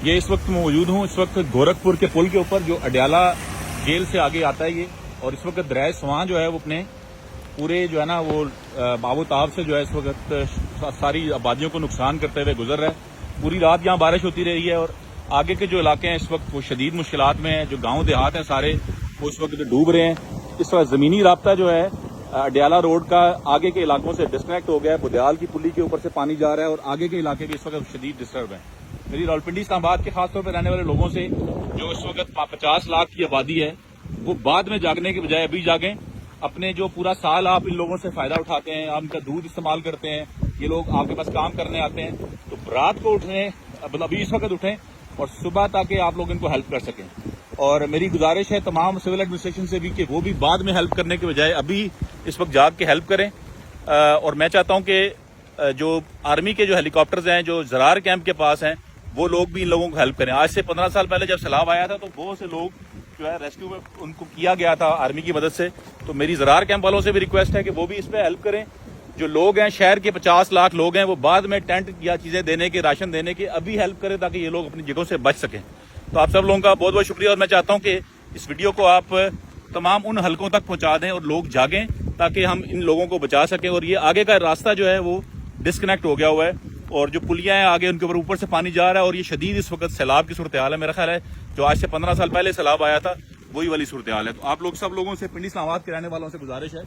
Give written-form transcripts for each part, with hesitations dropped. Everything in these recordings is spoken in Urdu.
یہ اس وقت موجود ہوں اس وقت گورکھپور کے پل کے اوپر جو اڈیالہ جیل سے آگے آتا ہے یہ، اور اس وقت دریائے سوان جو ہے وہ اپنے پورے جو ہے نا وہ باب و تاب سے جو ہے اس وقت ساری آبادیوں کو نقصان کرتے ہوئے گزر رہا ہے۔ پوری رات یہاں بارش ہوتی رہی ہے اور آگے کے جو علاقے ہیں اس وقت وہ شدید مشکلات میں ہیں، جو گاؤں دیہات ہیں سارے وہ اس وقت ڈوب رہے ہیں۔ اس وقت زمینی رابطہ جو ہے اڈیالہ روڈ کا آگے کے علاقوں سے ڈسکنیکٹ ہو گیا ہے، بدیال کی پلی کے اوپر سے پانی جا رہا ہے اور آگے کے علاقے بھی اس وقت شدید ڈسٹرب ہیں۔ میری راولپنڈی اسلام آباد کے خاص طور پہ رہنے والے لوگوں سے جو اس وقت 50 لاکھ کی آبادی ہے وہ بعد میں جاگنے کے بجائے ابھی جاگیں۔ اپنے جو پورا سال آپ ان لوگوں سے فائدہ اٹھاتے ہیں، آپ ان کا دودھ استعمال کرتے ہیں، یہ لوگ آپ کے پاس کام کرنے آتے ہیں، تو رات کو اٹھیں، ابھی اس وقت اٹھیں اور صبح تاکہ آپ لوگ ان کو ہیلپ کر سکیں۔ اور میری گزارش ہے تمام سول ایڈمنسٹریشن سے بھی کہ وہ بھی بعد میں ہیلپ کرنے کے بجائے ابھی اس وقت جاگ کے ہیلپ کریں۔ اور میں چاہتا ہوں کہ جو آرمی کے جو ہیلی کاپٹرز ہیں جو زرار کیمپ کے پاس ہیں وہ لوگ بھی ان لوگوں کو ہیلپ کریں۔ آج سے 15 سال پہلے جب سیلاب آیا تھا تو بہت سے لوگ جو ہے ریسکیو میں ان کو کیا گیا تھا آرمی کی مدد سے، تو میری زرار کیمپ والوں سے بھی ریکویسٹ ہے کہ وہ بھی اس پہ ہیلپ کریں۔ جو لوگ ہیں شہر کے 50 لاکھ لوگ ہیں وہ بعد میں ٹینٹ یا چیزیں دینے کے، راشن دینے کے ابھی ہیلپ کریں تاکہ یہ لوگ اپنی جگہوں سے بچ سکیں۔ تو آپ سب لوگوں کا بہت بہت شکریہ، اور میں چاہتا ہوں کہ اس ویڈیو کو آپ تمام ان حلقوں تک پہنچا دیں اور لوگ جاگیں تاکہ ہم ان لوگوں کو بچا سکیں۔ اور یہ آگے کا راستہ جو ہے وہ ڈسکنیکٹ ہو گیا ہوا ہے اور جو پلیاں ہیں آگے ان کے اوپر سے پانی جا رہا ہے اور یہ شدید اس وقت سیلاب کی صورتحال ہے۔ میرا خیال ہے جو آج سے 15 سال پہلے سیلاب آیا تھا وہی والی صورتحال ہے۔ تو آپ لوگ سب لوگوں سے پنڈی اسلام آباد کے رہنے والوں سے گزارش ہے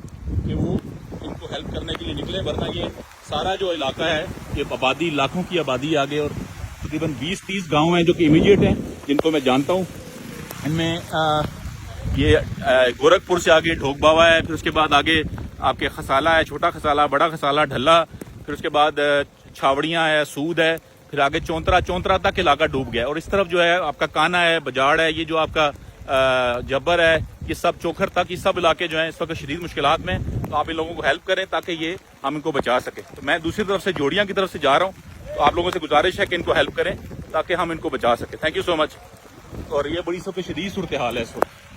کہ وہ ان کو ہیلپ کرنے کے لیے نکلیں، ورنہ یہ سارا جو علاقہ ہے یہ آبادی لاکھوں کی آبادی آگے، اور تقریباً 20-30 گاؤں ہیں جو کہ امیڈیٹ ہیں جن کو میں جانتا ہوں۔ ان میں یہ گورکھپور سے آگے ڈھوک باوا ہے، پھر اس کے بعد آگے آپ کے خسالہ ہے، چھوٹا خسالہ، بڑا خسالہ، ڈھلا، پھر اس کے بعد چھاوڑیاں ہے، سود ہے، پھر آگے چونترا تک علاقہ ڈوب گیا ہے، اور اس طرف جو ہے آپ کا کانا ہے، بجاڑ ہے، یہ جو آپ کا جبر ہے، یہ سب چوکھر تک، یہ سب علاقے جو ہیں اس وقت شدید مشکلات میں، تو آپ ان لوگوں کو ہیلپ کریں تاکہ یہ ہم ان کو بچا سکیں۔ تو میں دوسری طرف سے جوڑیاں کی طرف سے جا رہا ہوں، تو آپ لوگوں سے گزارش ہے کہ ان کو ہیلپ کریں تاکہ ہم ان کو بچا سکیں۔ تھینک یو سو مچ۔ اور یہ بڑی سب سے شدید صورتحال ہے اس وقت۔